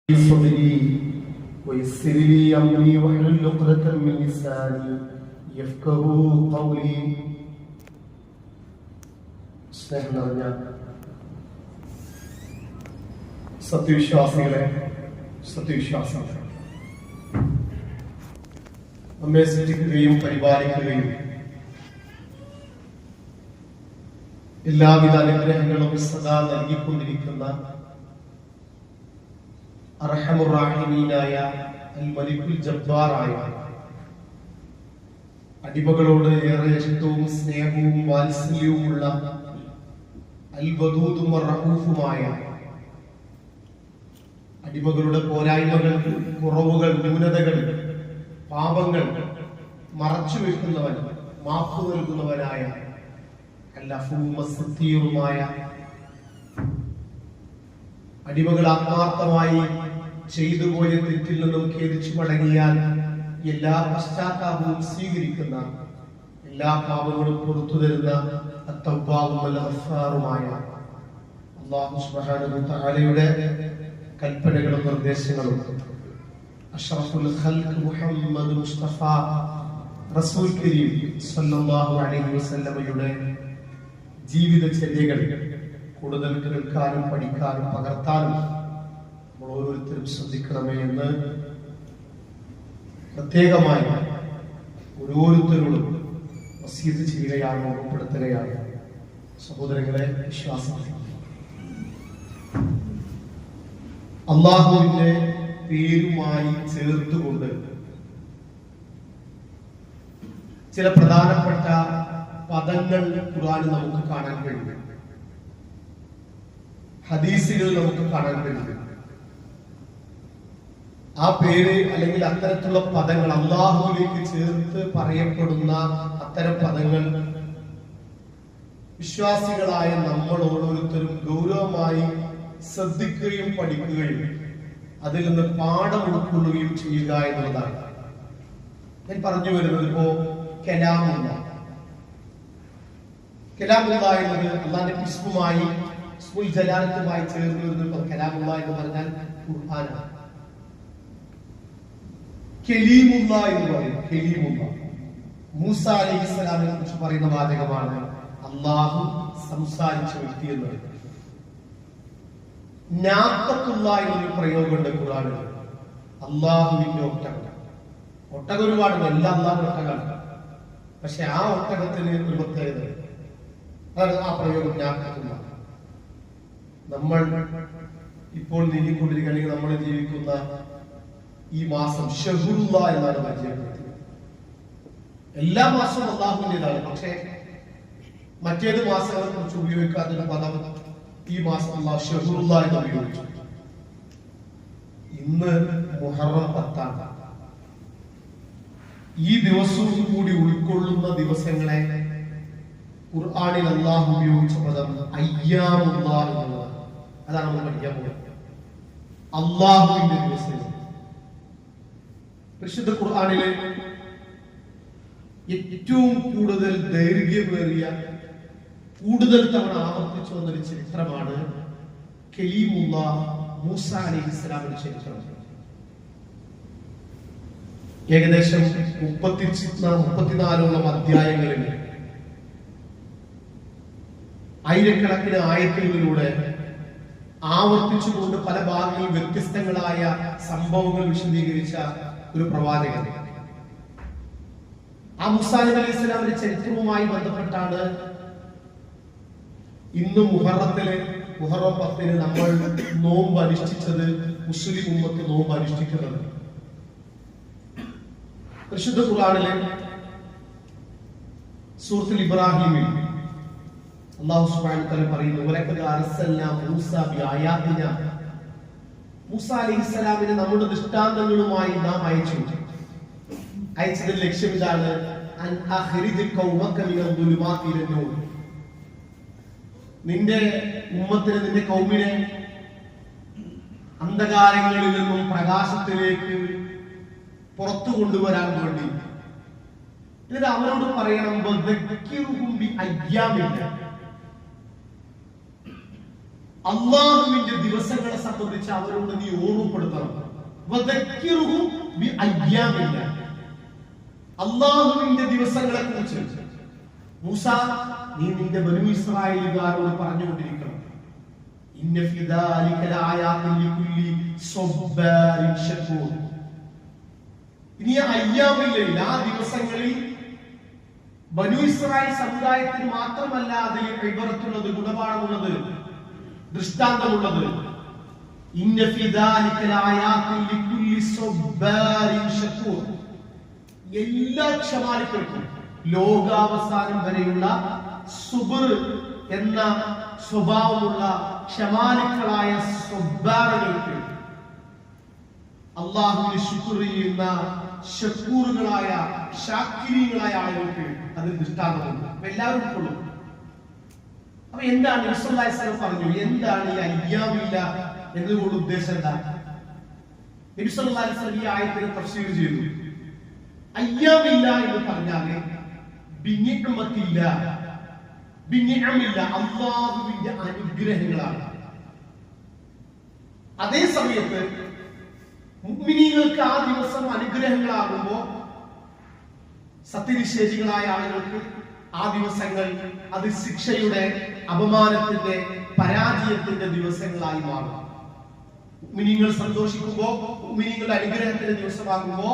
صدري ويسر لي أمري واحلل عقدة من لساني يفقهوا قولي. സ്നേഹം നിറഞ്ഞ സത്യവിശ്വാസികളെ, നമ്മെ സൃഷ്ടിക്കുകയും പരിപാലിക്കുകയും എല്ലാവിധ അനുഗ്രഹങ്ങളും സദാ നൽകിക്കൊണ്ടിരിക്കുന്ന അർഹമുർ റഹീമീനായ അൽ മലിക്കുൽ ജബ്ബാറായ അടിമകളോട് ഏറെ ഇഷ്ടവും സ്നേഹവും വാത്സല്യവുമുള്ള അൽ വദൂദും റഊഫുമായ, അടിമകളുടെ പോരായ്മകൾ, കുറവുകൾ, ന്യൂനതകൾ, പാപങ്ങൾ മറച്ചു വെക്കുന്നവൻ, മാപ്പ് നൽകുന്നവനായ അൽ അഫൂവ സത്തീറുമായ, അടിമകൾ ആത്മാർത്ഥമായി ചെയ്തു പോയ തെറ്റിൽ നിന്നും ഖേദിച്ചു മടങ്ങിയാൽ എല്ലാ പശ്ചാത്താപവും സ്വീകരിക്കുന്ന, എല്ലാ പാപങ്ങളും പുറത്തു തരുന്ന അത്തവ്വാബും ഗഫാറുമായ അല്ലാഹു സുബ്ഹാനഹു വ തആലയുടെ കൽപ്പനകളും നിർദ്ദേശങ്ങളും അഷ്റഫുൽ ഖൽഖ് മുഹമ്മദ് മുസ്തഫ റസൂൽ കരീം സല്ലല്ലാഹു അലൈഹി വസല്ലമയുടെ ജീവിതചര്യകൾ കൂടുതൽ കേൾക്കാനും പഠിക്കാനും പകർത്താനും നമ്മൾ ഓരോരുത്തരും ശ്രദ്ധിക്കണമേ എന്ന് പ്രത്യേകമായി ഓരോരുത്തരോടും വസീയത്ത് ചെയ്യുകയാണ്, ഓർമ്മപ്പെടുത്തുകയാണ്. സഹോദരങ്ങളെ, വിശ്വാസം, അല്ലാഹുവിന്റെ പേരുമായി ചേർത്തുകൊണ്ട് ചില പ്രധാനപ്പെട്ട പദങ്ങൾ ഖുർആനിൽ നമുക്ക് കാണാൻ കഴിയും, ഹദീസുകൾ നമുക്ക് കാണാൻ കഴിയും. ആ പേര് അല്ലെങ്കിൽ അത്തരത്തിലുള്ള പദങ്ങൾ, അല്ലാഹുവിലേക്ക് ചേർത്ത് പറയപ്പെടുന്ന അത്തരം പദങ്ങൾ വിശ്വാസികളായ നമ്മൾ ഓരോരുത്തരും ഗൗരവമായി ശ്രദ്ധിക്കുകയും പഠിക്കുകയും അതിൽ നിന്ന് പാഠം ഉൾക്കൊള്ളുകയും ചെയ്യുക എന്നുള്ളതാണ്. ഞാൻ പറഞ്ഞു വരുന്നത് ഇപ്പോ കലാമുള്ള എന്നത് അല്ലാഹുവിന്റെ ഇസ്മുമായി, ഇസ്മുൽ ജലാലത്തുമായി ചേർന്ന് വരുന്ന കലാമുള്ള എന്ന് പറഞ്ഞാൽ ഖുർആനാണ്. കലീമുള്ള എന്ന് പറയും. കലീമുള്ള മൂസ അലൈഹിസ്സലാമിനെ കുറിച്ച് പറയുന്ന വാചകമാണ് അല്ലാഹു സംസാരിച്ച വ്യക്തി എന്ന് പറയുന്നത്. നാഖത്തുള്ള എന്നൊരു പ്രയോഗമുണ്ട് ഖുർആനിൽ. അല്ലാഹുവിന്റെ ഒട്ടകം. ഒട്ടകം ഒരുപാടുണ്ട്, എല്ലാ അല്ലാഹുവിന്റെ ഒട്ടകമാണ്. പക്ഷെ ആ ഒട്ടകത്തിന് ഒരു പ്രത്യേകത, അതാണ് ആ പ്രയോഗം നാഖത്തുള്ള. നമ്മൾ ഇപ്പോൾ നീങ്ങിക്കൊണ്ടിരിക്കുക, അല്ലെങ്കിൽ നമ്മൾ ജീവിക്കുന്ന ഈ മാസം ഷഹ്റുല്ലാ എന്നാണ് പരിചയപ്പെടുത്തിയത്. എല്ലാ മാസവും അല്ലാഹുവിന്റേതാണ്. പക്ഷേ മറ്റേത് മാസങ്ങളെ കുറിച്ച് ഉപയോഗിക്കാത്തൊരു പദം ഈ മാസം അല്ലാഹു ഷഹ്റുല്ലാ എന്ന് ഉപയോഗിച്ചു. ഇന്ന് മുഹറം 10. ഈ ദിവസവും കൂടി ഉൾക്കൊള്ളുന്ന ദിവസങ്ങളെ ഖുർആനിൽ അല്ലാഹു ഉപയോഗിച്ച പദം അയ്യാമുല്ലാ എന്നുള്ളതാണ്. അതാണ് നമ്മൾ പഠിക്കാൻ പോകുന്നത്. അല്ലാഹുവിന്റെ ദിവസങ്ങൾ. പരിശുദ്ധ ഖുർആനിലെ ഏറ്റവും കൂടുതൽ ദൈർഘ്യമേറിയ, കൂടുതൽ തവണ ആവർത്തിച്ചു വന്നൊരു ചരിത്രമാണ് കലീമുള്ള മൂസ അലൈഹിസ്സലാമിന്റെ ചരിത്രം. ഏകദേശം 34 അധ്യായങ്ങളിൽ ആയിരക്കണക്കിന് ആയത്തുകളിലൂടെ ആവർത്തിച്ചുകൊണ്ട് പല ഭാഗങ്ങളിൽ വ്യത്യസ്തങ്ങളായ സംഭവങ്ങൾ വിശദീകരിച്ച ഒരു പ്രവാചകൻ. ആ മൂസ അലൈഹിസ്സലാമിന്റെ ചരിത്രവുമായി ബന്ധപ്പെട്ടാണ് ഇന്ന് മുഹറം 10 നമ്മൾ നോമ്പ് അനുഷ്ഠിച്ചത്, മുസ്ലിം ഉമ്മത്ത് നോമ്പ് അനുഷ്ഠിക്കുന്നത്. പരിശുദ്ധ ഖുർആനിലെ സൂറത്തുൽ ഇബ്രാഹിമിൽ അല്ലാഹു സുബ്ഹാനഹു വ തആല പറയുന്നു, വലഖദ് അർസൽനാ മൂസ ബിആയാതിനാ, മൂസ അലൈഹിസ്സലാമിനെ നമ്മുടെ ദൃഷ്ടാന്തങ്ങളുമായി നാം അയച്ചു. അയച്ചതിന്റെ ലക്ഷ്യം ഇതാണ്, അൻ അഖ്രിജ് ഖൗമക മിനൽ ദുലുമാതി ഇലൻ നൂർ. നിന്റെ ഉമ്മത്തിനെ, നിന്റെ ഖൗമിനെ അന്ധകാരങ്ങളിൽ നിന്നും പ്രകാശത്തിലേക്ക് പുറത്തു കൊണ്ടുവരാൻ വേണ്ടി. എന്നിട്ട് അവരോട് പറയണം, അള്ളാഹുവിന്റെ ദിവസങ്ങളെ സംബന്ധിച്ച് അവരോട് നീ ഓർമ്മപ്പെടുത്തണം. വദക്കിറുഹു ബിഅയ്യാമില്ല. അല്ലാഹുവിന്റെ ദിവസങ്ങളെ കുറിച്ച് മൂസ നീ നിന്റെ ബനൂ ഇസ്രായേലുകാരോട് പറഞ്ഞുകൊണ്ടിരിക്കണം. ഇന്ന ഫീ ദാലിക ലആയാതിൻ ലികുല്ലി സ്വബ്ബാരിൻ ശകൂർ. ഇനി അയ്യാമില്ല, ആ ദിവസങ്ങളിൽ ബനൂ ഇസ്രായേൽ സമുദായത്തിന് മാത്രമല്ല അതിൽ ഇബറത്തുള്ളത്, ഗുണപാഠമുള്ളത്, ദൃഷ്ടാന്തമുള്ളത്. ഇന്ന ഫീ ദാലിക ലആയാതിൻ ലികുല്ലി സ്വബ്ബാരിൻ ശകൂർ. എല്ലാ ക്ഷമാലികൾക്കും ലോകാവസാനം വരെയുള്ള സുബ്ർ എന്ന സ്വഭാവമുള്ള ക്ഷമാലിക്കളായ സ്വബ്ബാറുകൾക്ക്, അല്ലാഹുവിനെ ശുക്ർ ചെയ്യുന്ന ശക്കൂറുകളായ ശാക്കിരീകളായ ആളുകൾക്ക് അതിൽ ദൃഷ്ടാന്തമുണ്ട്. അപ്പൊ എല്ലാവരും ഉൾക്കൊള്ളും. അപ്പൊ എന്താണ് നബി സല്ലല്ലാഹു അലൈഹി വസല്ലം പറഞ്ഞു, എന്താണ് ഈ അയ്യാമില്ല എന്നതുകൊണ്ട് ഉദ്ദേശം എന്താ? നബി സല്ലല്ലാഹു അലൈഹി വസല്ലം ഈ ആയത്തിനെ തഫ്സീർ ചെയ്തു. അയ്യാമില്ല എന്ന് പറഞ്ഞാല് ബിനിഅമത്തില്ല, ബിനിഅമില്ല, അല്ലാഹുവിന്റെ അനുഗ്രഹങ്ങളാണ്. അതേ സമയത്ത് മുഅ്മിനീങ്ങൾക്ക് ആ ദിവസം അനുഗ്രഹങ്ങളാകുമ്പോ സത്യനിഷേധികളായ ആളുകൾക്ക് ആ ദിവസങ്ങൾ അത് ശിക്ഷയുടെ, അപമാനത്തിന്റെ, പരാജയത്തിന്റെ ദിവസങ്ങളായി മാറും. മുഅ്മിനീങ്ങൾ സന്തോഷിക്കുമ്പോ, മുഅ്മിനീങ്ങളുടെ അനുഗ്രഹത്തിന്റെ ദിവസമാകുമ്പോ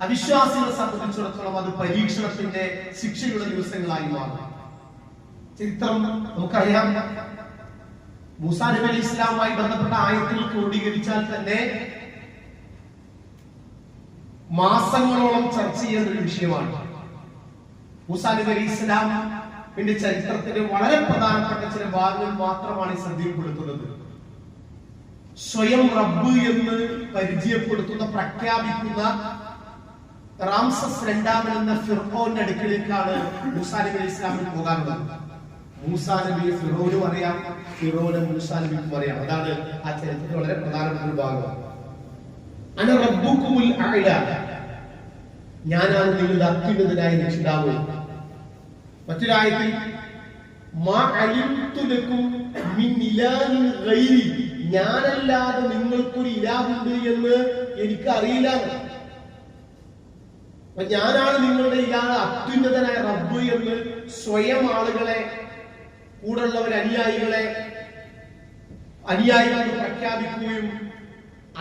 അവിശ്വാസികളെ സംബന്ധിച്ചിടത്തോളം അത് പരീക്ഷണത്തിന്റെ, ശിക്ഷയുടെ ദിവസങ്ങളായി മാറും. ചരിത്രം നമുക്കറിയാം. മൂസാ നബി അലൈഹി ഇസ്ലാമുമായി ബന്ധപ്പെട്ട ആയത്തുകൾ ക്രോഡീകരിച്ചാൽ തന്നെ മാസങ്ങളോളം ചർച്ച ചെയ്യേണ്ട ഒരു വിഷയമാണ്. മൂസാ നബി അലൈഹി ഇസ്ലാമിന്റെ ചരിത്രത്തിന്റെ വളരെ പ്രധാനപ്പെട്ട ചില ഭാഗങ്ങൾ മാത്രമാണ് ശ്രദ്ധയിൽപ്പെടുത്തുന്നത്. സ്വയം റബ്ബ് എന്ന് പരിചയപ്പെടുത്തുന്ന, പ്രഖ്യാപിക്കുന്ന റാംസസ് രണ്ടാമൻ എന്ന ഫിർഔന്റെ അടുക്കലേക്കാണ് മൂസാ നബി അലൈഹി ഇസ്ലാമിന് പോകാറുള്ളത്. മൂസാ നബിയെ ഫിറോനും അറിയാം, ഫിറോനെ മൂസാ നബിക്കും അറിയാം. അതാണ് ആ ചരിത്രത്തിൽ വളരെ പ്രധാനപ്പെട്ട ഒരു ഭാഗം. അന റബ്ബുക്കുമുൽ അഅല, ഞാനാണ് നിങ്ങളുടെ അത്യുന്നതനായ രക്ഷിതാവ്. മറ്റൊരായത്തിൽ മാ അലിംതു ലക്കും മിൻ ഇലാഹിൻ ഗൈരി, ഞാനല്ലാതെ നിങ്ങൾക്കൊരു ഇലാഹുണ്ട് എന്ന് എനിക്ക് അറിയില്ല. ഞാനാണ് നിങ്ങളുടെ ഇലാഹ്, അത്യുന്നതനായ റബ്ബ് എന്ന് സ്വയം ആളുകളെ, കൂടെയുള്ളവർ അനുയായികളെ പ്രഖ്യാപിക്കുകയും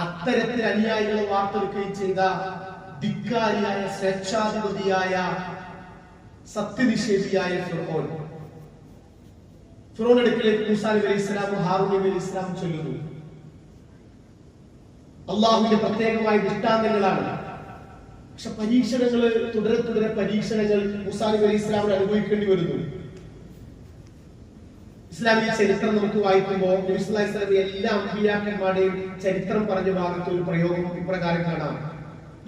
അത്തരത്തിൽ അനുയായികളെ വാർത്തെടുക്കുകയും ചെയ്ത ധിക്കാരിയായ, സ്വേച്ഛാധിപതിയായ, സത്യനിഷേധിയായ ഫിറോൻ അടുക്കലേക്ക് മൂസാ നബി അലൈഹി ഇസ്ലാമും ഹാറൂൻ നബി അലൈഹി ഇസ്ലാമും ചൊല്ലുന്നു. അള്ളാഹുവിന്റെ പ്രത്യേകമായ ദൃഷ്ടാന്തങ്ങളാണ്. പക്ഷെ പരീക്ഷണങ്ങൾ, തുടരെ പരീക്ഷണങ്ങൾ മൂസാ നബി അലൈഹി ഇസ്ലാമിന് അനുഭവിക്കേണ്ടി വരുന്നു. ഇസ്ലാമിക ചരിത്രം നമുക്ക് വായിക്കുമ്പോൾ നബി സല്ലല്ലാഹു അലൈഹി വസല്ലം എല്ലാ അമ്പിയാക്കന്മാരുടെയും ചരിത്രം പറഞ്ഞ ഭാഗത്ത് ഒരു പ്രയോഗം ഇപ്രകാരം കാണാം.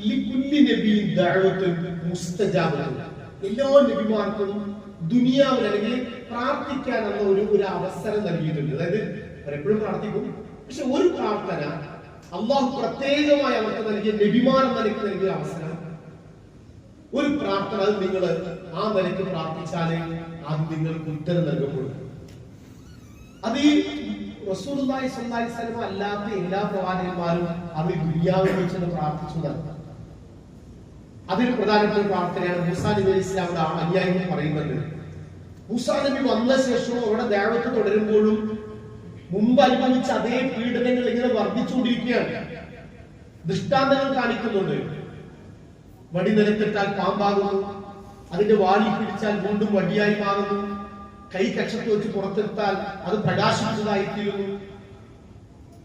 ലികുല്ലി നബിയിൻ ദഅവത്തുൻ മുസ്തജാബത്തുൻ, എല്ലാ നബിമാർക്കും ദുനിയാവിൽ അല്ലെങ്കിൽ പ്രാർത്ഥിക്കാനുള്ള ഒരു അവസരം നൽകിയിട്ടുണ്ട്. അതായത് അവരെപ്പോഴും പ്രാർത്ഥിക്കും, പക്ഷെ ഒരു പ്രാർത്ഥന അള്ളാഹു പ്രത്യേകമായി അവർക്ക് നൽകിയ, നബിമാരെന്ന നിലയ്ക്ക് നൽകിയ അവസരം, ഒരു പ്രാർത്ഥന, അത് നിങ്ങൾ ആ നിലയ്ക്ക് പ്രാർത്ഥിച്ചാലേ അത് നിങ്ങൾക്ക് ഉത്തരം നൽകപ്പെടും. അത് ഈ റസൂലുള്ളാഹി സ്വല്ലല്ലാഹി അലൈഹി വസല്ലം അല്ലാത്ത എല്ലാ പ്രവാചകന്മാരും അവർ ദുനിയാവിൽ വെച്ച് പ്രാർത്ഥിച്ചു നൽകും. അതൊരു പ്രധാനപ്പെട്ട പ്രാർത്ഥനയാണ്. മൂസാ നബി അലൈഹി ഇസ്ലാമിന്റെ അനുയായികൾ പറയുന്നത്. മൂസാ നബി വന്ന ശേഷവും അവിടെ ദഅവത്ത് തുടരുമ്പോഴും മുമ്പ് അനുഭവിച്ച അതേ പീഡനങ്ങൾ ഇങ്ങനെ വർദ്ധിച്ചുകൊണ്ടിരിക്കുകയാണ്. ദൃഷ്ടാന്തങ്ങൾ കാണിക്കുന്നുണ്ട്. വടി നിലത്തിട്ടാൽ പാമ്പാകുന്നു, അതിന്റെ വാലിൽ പിടിച്ചാൽ വീണ്ടും വടിയായി മാറുന്നു, കൈ കക്ഷത്ത് വെച്ച് പുറത്തെടുത്താൽ അത് പ്രകാശിച്ചതായി തീരുന്നു.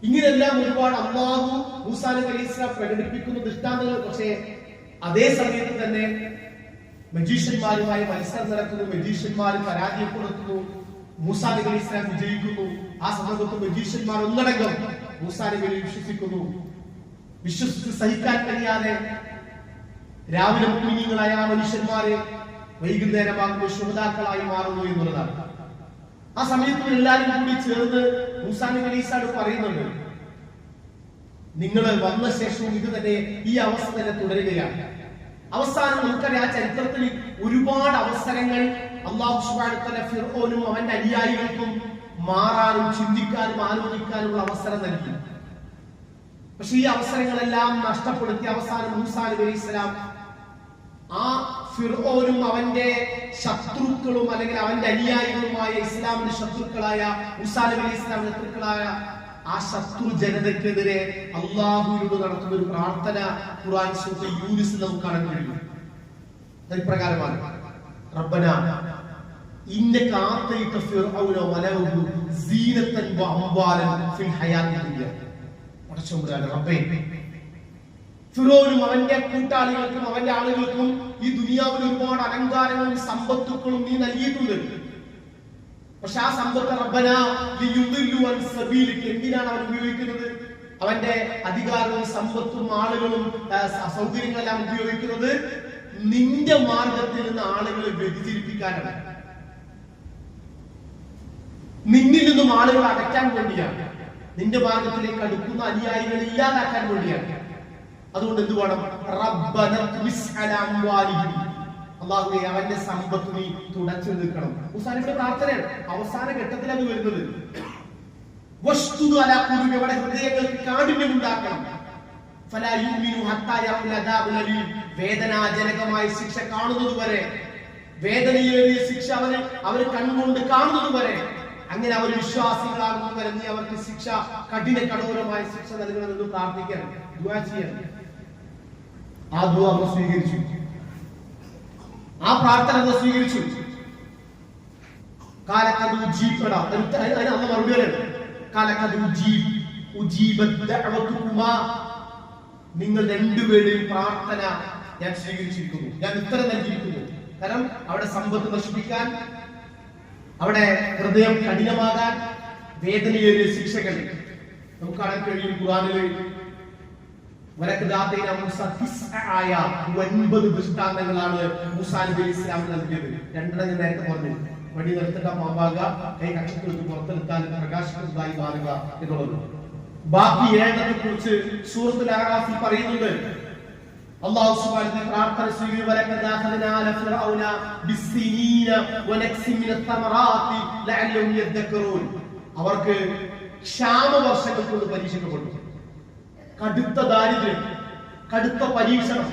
ഇങ്ങനെല്ലാം ഒരുപാട് അല്ലാഹു മൂസാ നബി അലൈഹി ഇസ്ലാം പ്രകടിപ്പിക്കുന്ന ദൃഷ്ടാന്തങ്ങൾ. പക്ഷേ അതേ സമയത്ത് തന്നെ മജീഷ്യന്മാരുമായി മത്സരം നടക്കുന്നു, മജീഷ്യന്മാർ പരാജയപ്പെടുത്തുന്നു, മൂസാ നബി അലൈഹി ഇസ്ലാം വിജയിക്കുന്നു. ആ സന്ദർഭത്തിൽ മജീഷ്യന്മാർ ഒന്നടങ്കം മൂസാ നബിയെ വിശ്വസിക്കുന്നു. വിശ്വസിച്ച് സഹിക്കാൻ കഴിയാതെ രാവിലെ മുഅ്മിനീങ്ങളായ ആ മനുഷ്യന്മാരെ വൈകുന്നേരമാകുമ്പോൾ ശുഹദാക്കളായി മാറുന്നു എന്നുള്ളതാണ്. ആ സമയത്ത് എല്ലാവരും കൂടി ചേർന്ന് മൂസാ നബി അലൈഹി ഇസ്ലാം പറയുന്നുണ്ട്, നിങ്ങൾ വന്ന ശേഷവും ഇത് തന്നെ, ഈ അവസ്ഥ തന്നെ തുടരുകയാണ്. അവസാനം നമുക്കറിയാം, ആ ചരിത്രത്തിൽ ഒരുപാട് അവസരങ്ങൾ അല്ലാഹു സുബ്ഹാനഹു വ തആല ഫിർഔനും അവന്റെ അനുയായികൾക്കും മാറാനും ചിന്തിക്കാനും ആലോചിക്കാനുള്ള അവസരം നൽകി. പക്ഷെ ഈ അവസരങ്ങളെല്ലാം നഷ്ടപ്പെടുത്തി അവസാനം മൂസാ നബി അലൈഹിസ്സലാം ആ ഫിർഔനും അവന്റെ ശത്രുക്കളും അല്ലെങ്കിൽ അവന്റെ അനുയായികളുമായ ഇസ്ലാമിന്റെ ശത്രുക്കളായ മൂസാ നബി അലൈഹിസ്സലാമിന്റെ ശത്രുക്കളായ ആ ശത്രു ജനതയ്ക്കെതിരെ അല്ലാഹുവിനോട് നടത്തുന്ന ഒരു പ്രാർത്ഥന ഖുർആൻ സൂറത്ത് യൂനിസിൽ നമുക്ക് കാണാൻ കഴിയും. ഇപ്രകാരമാണ്: റബ്ബന ഇന്നക ആതൈത ഫിർഔന വലഹു സീനതൻ വഅംവാലൻ ഫിൽ ഹയാത്തി ദുനിയ. പടച്ചോമ്പുരാൻ റബ്ബേ, ഫിറോനും അവന്റെ കൂട്ടാളികൾക്കും അവന്റെ ആളുകൾക്കും ഈ ദുനിയാവിൽ ഒരുപാട് അലങ്കാരങ്ങളും സമ്പത്തുക്കളും നീ നൽകിയിട്ടുണ്ട്. പക്ഷെ ആ സമ്പത്ത് റബ്ബന ലിയുദില്ലു അൻ സബീലിക എന്തിനാണ് അവൻ ഉപയോഗിക്കുന്നത്? അവന്റെ അധികാരവും സമ്പത്തും ആളുകളും സൗകര്യങ്ങളെല്ലാം ഉപയോഗിക്കുന്നത് നിന്റെ മാർഗത്തിൽ നിന്ന് ആളുകളെ വ്യതിചലിപ്പിക്കാനാണ്, നിന്നിൽ നിന്നും ആളുകൾ അകറ്റാൻ വേണ്ടിയാണ്, നിന്റെ മാർഗത്തിലേക്ക് അടുക്കുന്ന അനുയായികളെ ഇല്ലാതാക്കാൻ വേണ്ടിയാണ്. അതുകൊണ്ട് എന്ത് വേണം? റബ്ബന തുമിസ് അലാ അംവാലിഹിം, അല്ലാഹുവേ അവന്റെ സമ്പത്ത് നീ തുടച്ചു നിൽക്കണം. മൂസാ നബിയുടെ പ്രാർത്ഥനയാണ്. അവസാന ഘട്ടത്തിൽ അത് വരുന്നത്. വഷ്തുദു അലാ ഖുലൂബി, അവരുടെ ഹൃദയങ്ങൾക്ക് കാഠിന്യം ഉണ്ടാക്കണം. ഫലാ യുമിനു ഹത്താ യറൽ അദാബുൽ അലീം, വേദനാജനകമായ ശിക്ഷ കാണുന്നത് വരെ, വേദനയേറിയ ശിക്ഷ അവർ കണ്ണുകൊണ്ട് കാണുന്നത് വരെ, അങ്ങനെ അവർ വിശ്വാസികളാകുന്നത് വരെ നീ അവർക്ക് ശിക്ഷ, കഠോരമായ ശിക്ഷ നൽകണമെന്ന് പ്രാർത്ഥിക്കാൻ, ദുആ ചെയ്യാൻ. ആ ദുആ അവർ സ്വീകരിച്ചു, ആ പ്രാർത്ഥന അവർ സ്വീകരിച്ചു. നിങ്ങൾ രണ്ടുപേരുടെയും പ്രാർത്ഥന ഞാൻ സ്വീകരിച്ചിരിക്കുന്നു, ഞാൻ ഉത്തരം നൽകിയിരിക്കുന്നു. കാരണം അവിടെ സമ്പത്ത് നശിപ്പിക്കാൻ, അവിടെ ഹൃദയം കഠിനമാകാൻ, വേദനയേറിയ ശിക്ഷകൾ നമുക്ക് കാണാൻ കഴിയും. ഖുർആനിൽ 9 ദൃഷ്ടാന്തങ്ങളാണ് മൂസാ നബി അലൈഹി ഇസ്ലാം നൽകിയത്. രണ്ടെണ്ണം ഞാൻ നേരത്തെ പറഞ്ഞു. വടി നിർത്തിട്ട പാമ്പാകുക, കൈ കക്ഷത്തിൽ പുറത്തെടുത്താൽ പ്രകാശിക്കുന്നതായി മാറുക എന്നുള്ളത്. ബാക്കി 7 കുറിച്ച് സൂറത്തുൽ അഅറാഫിൽ പറയുന്നുണ്ട്. അല്ലാഹു സുബ്ഹാനഹു വ തആല പ്രാർത്ഥന സ്വീകരിച്ചു. അവർക്ക് ക്ഷാമവർഷങ്ങൾ കൊണ്ട് പരീക്ഷിക്കപ്പെട്ടു. കടുത്ത ദാരിദ്ര്യം, കടുത്ത പരീക്ഷണം,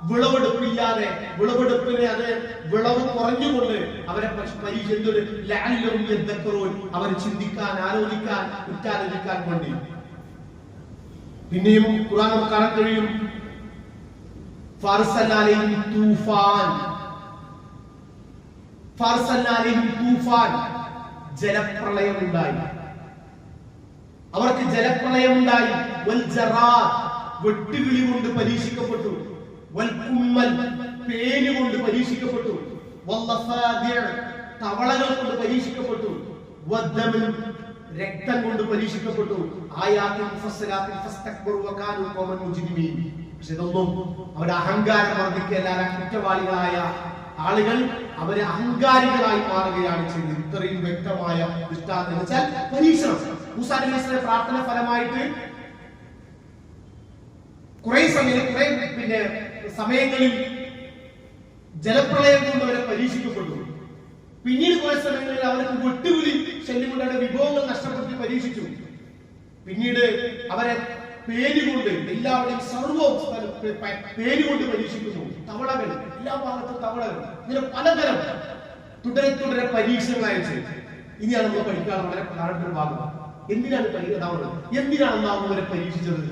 വിളവെടുപ്പില്ലാതെ, വിളവെടുപ്പിനെ അത് വിളവ് കുറഞ്ഞുകൊണ്ട് അവരെ പരീക്ഷ അവർ ചിന്തിക്കാൻ, ആലോചിക്കാൻ, കുറ്റാലോചിക്കാൻ വേണ്ടി. പിന്നെയും ഖുർആൻ നമുക്ക് കാണാൻ കഴിയും. തൂഫാൻ, ജലപ്രളയം ഉണ്ടായി. അവർക്ക് ജലപ്രളയം ഉണ്ടായി. വെട്ടുകിളി കൊണ്ട് പരീക്ഷിക്കപ്പെട്ടു. പേന് കൊണ്ട് പരീക്ഷിക്കപ്പെട്ടു. തവളകൾ കൊണ്ട് പരീക്ഷിക്കപ്പെട്ടു. രക്തം കൊണ്ട് പരീക്ഷിക്കപ്പെട്ടു. പക്ഷെ ഇതൊന്നും അവരുടെ അഹങ്കാരം വർദ്ധിക്കല്ലാതെ കുറ്റവാളികളായ ആളുകൾ അവര് അഹങ്കാരികളായി മാറുകയാണ് ചെയ്തത്. ഇത്രയും വ്യക്തമായ ദൃഷ്ടാന്തം വെച്ചാൽ പരീക്ഷണം. മൂസാ നബി അലൈഹിസ്സലാമിന്റെ പ്രാർത്ഥന ഫലമായിട്ട് കുറെ സമയങ്ങളിൽ ജലപ്രളയം കൊണ്ട് അവരെ പരീക്ഷിക്കപ്പെട്ടു. പിന്നീട് കുറെ സമയങ്ങളിൽ അവർക്ക് വെട്ടുവിളി ശല്യം കൊണ്ട് അവരുടെ വിഭവങ്ങൾ നഷ്ടപ്പെടുത്തി പരീക്ഷിച്ചു. പിന്നീട് അവരെ പേരുകൊണ്ട് എല്ലാവരുടെയും സർവ്വവും പേരുകൊണ്ട് പരീക്ഷിക്കുന്നു. തവളകൾ, എല്ലാ ഭാഗത്തും തവളകൾ, ഇങ്ങനെ പലതരം തുടരെ പരീക്ഷകൾ അയച്ചു. ഇനിയാണ് നമ്മൾ പഠിക്കാൻ വളരെ പ്രധാനപ്പെട്ട ഒരു ഭാഗം. എന്തിനാണ് പഠിക്കുന്നത്? എന്തിനാണ് നാം അവരെ പരീക്ഷിച്ചത്?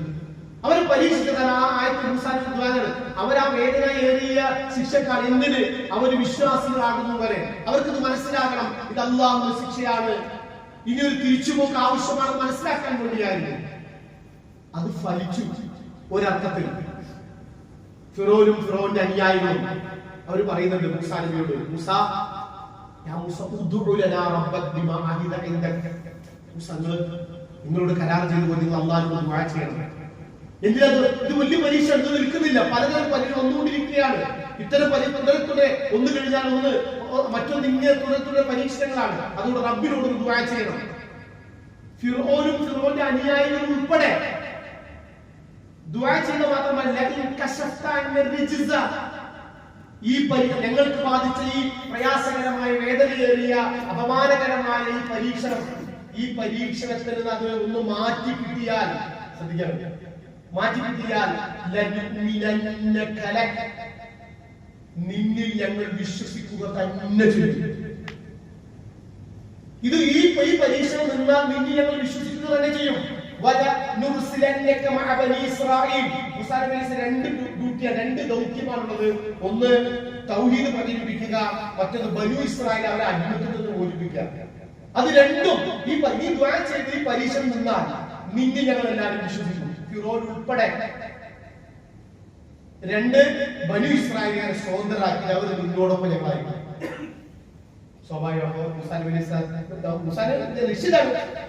അവരെ പരീക്ഷിച്ചതാണ് ആ ആയത്ത് മൂസാന്റെ. അവരാ വേദനയേറിയ ശിക്ഷക്കാർ എന്തിന്? അവർ വിശ്വാസികളാകുന്നു വരെ അവർക്കിത് മനസ്സിലാക്കണം. ഇത് അല്ലാഹുവിന്റെ ശിക്ഷയാണ്, ഇനി ഒരു തിരിച്ചുപോക്ക് ആവശ്യമാണ് മനസ്സിലാക്കാൻ വേണ്ടിയായിരുന്നു. അത് ഫലിച്ചു ഒരർത്ഥത്തിൽ. ഫിറോനും ഫിറോന്റെ അനുയായികളും അവർ പറയുന്നുണ്ട് മൂസാ നബിയോട്, നിങ്ങളോട് കരാർ ചെയ്തു നിങ്ങൾ അല്ലാഹുവിനോട് ദുആ ചെയ്യണം. എന്തിനാ? ഇത് വലിയ പരീക്ഷ നിൽക്കുന്നില്ല, പലതരം പരീക്ഷ വന്നുകൊണ്ടിരിക്കുകയാണ്. ഇത്തരം തുടരെ ഒന്ന് കഴിഞ്ഞാൽ ഒന്ന്, മറ്റൊന്ന് ഇങ്ങനെ തുടരെ പരീക്ഷണങ്ങളാണ്. അതുകൊണ്ട് റബ്ബിനോട് ദുആ ചെയ്യണം. ഫിറോനും ഫിറോന്റെ അനുയായികളും ഉൾപ്പെടെ ദുആ ചെയ്യുക മാത്രമല്ല, ഈ ഞങ്ങൾക്ക് ബാധിച്ച ഈ പ്രയാസകരമായ, വേദനയേറിയ, അപമാനകരമായ ഈ പരീക്ഷണം ഈ പരീക്ഷണത്തിൽ അത് ഒന്ന് മാറ്റി കിട്ടിയാൽ, ശ്രദ്ധിക്കണം, മാറ്റി കിട്ടിയാൽ നിന്നിൽ ഞങ്ങൾ വിശ്വസിക്കുക തന്നെ ചെയ്യും. ഇത് ഈ പരീക്ഷണം നിന്നാൽ നിന്നിൽ ഞങ്ങൾ വിശ്വസിക്കുക തന്നെ ചെയ്യും. രണ്ട് ദൗത്യമാണുള്ളത്. ഒന്ന് തൗഹീദ് പ്രചരിപ്പിക്കുക, മറ്റൊന്ന് ബനൂ ഇസ്രായേൽ അവരെ അടിമത്തിൽ നിന്ന് മോചിപ്പിക്കുക. അത് രണ്ടും ഈ ദുആ ചെയ്ത് ഈ പരീക്ഷണം നിന്നാൽ നിന്നിൽ ഞങ്ങൾ എല്ലാവരും വിശ്വസിക്കും. ഫിറോൻ ഉൾപ്പെടെ രണ്ട് ബനൂ ഇസ്രായേലിനെ സ്വതന്ത്രരാക്കി അവർ നിന്നോടൊപ്പം ഞങ്ങളായിരിക്കും. സ്വാഭാവികമാണ്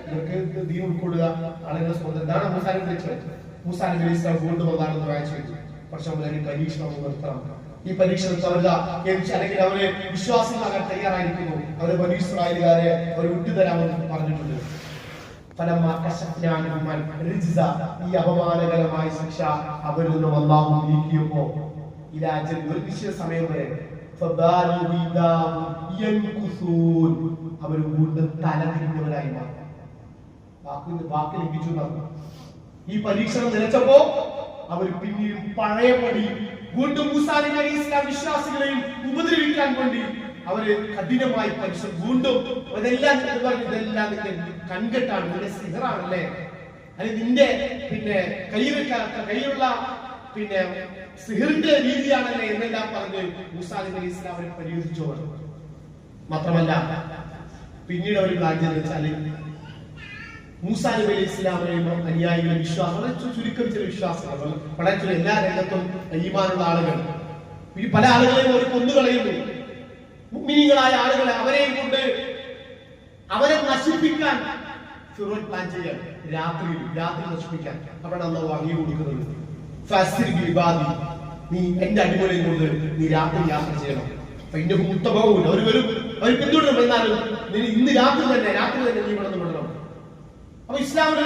ഇവർക്ക് ദീൻ ഉൾക്കൊള്ളുക, ആളുകളെ സ്വന്തം. ഇതാണ് മൂസാനെ വിളിച്ചത്. മൂസാ നബി അലൈഹി സ്വലാം വീണ്ടും അല്ലാഹുവിനോട് ദുആ ചെയ്തു, പക്ഷെ അവർ പരീക്ഷണം നിർത്തണം. ഈ പരീക്ഷണത്തിൽ അല്ലെങ്കിൽ അവര് വിശ്വാസികളാകാൻ തയ്യാറായിരിക്കുന്നു. അവര് ബനൂ ഇസ്രായേലുകാരെ അവർ വിട്ടുതരാമെന്ന് പറഞ്ഞിട്ടുണ്ട്. ഈ അപമാനകരമായ ശിക്ഷ അവരിൽ നിന്നും അല്ലാഹു നീക്കിയപ്പോ ഒരു നിശ്ചിത സമയം വരെ അവർ വീണ്ടും തലതിരിഞ്ഞവരായി മാറി. വാക്ക് ലംഘിച്ചു നടന്നു. ഈ പരീക്ഷണം നിലച്ചപ്പോ അവർ പിന്നീട് പഴയപടി വീണ്ടും മൂസാ നബി അലൈഹി സ്വലാം വിശ്വാസികളെയും ഉപദ്രവിക്കാൻ വേണ്ടി അവര് കഠിനമായി പരിശ്രമിച്ചു. വീണ്ടും ഇതെല്ലാം കൺകെട്ടാണ്, നിന്റെ സിഹറാണല്ലേ, അല്ലെങ്കിൽ നിന്റെ കയ്യിലുള്ള സിഹറിന്റെ രീതിയാണല്ലേ എന്നെല്ലാം പറഞ്ഞ് മൂസാ നബി അലൈഹി സ്വലാം അവരെ പരിഹരിച്ചു. മാത്രമല്ല പിന്നീട് അവർ പ്ലാൻ ചെയ്ത് വെച്ചാല് മൂസാ നബി അലൈഹി സ്വലാമിനെയും അനുയായികളെ വിശ്വാസം, ചുരുക്കം ചില വിശ്വാസങ്ങൾ, വളരെ എല്ലാ രംഗത്തും ഈമാനുള്ള ആളുകൾ, ഈ പല ആളുകളെയും അവർ കൊന്നുകളയുന്നു. മുഅ്മിനീങ്ങളായ ആളുകളെ അവരെയും കൊണ്ട് അവരെ നശിപ്പിക്കാൻ ഫിറോൻ പ്ലാൻ ചെയ്യാൻ, രാത്രി നശിപ്പിക്കാൻ. അവിടെ അല്ലാഹു വഹി കൊടുക്കുന്നത്, നീ എന്റെ അടിമകളെയും കൊണ്ട് നീ രാത്രി യാത്ര ചെയ്യണം. അവർ വരും, അവർ പിന്തുടരും. എന്നാലും ഇന്ന് രാത്രി തന്നെ നീ ഇവിടെ നിന്ന് വിടണം. അപ്പൊ ഇസ്ലാമിന്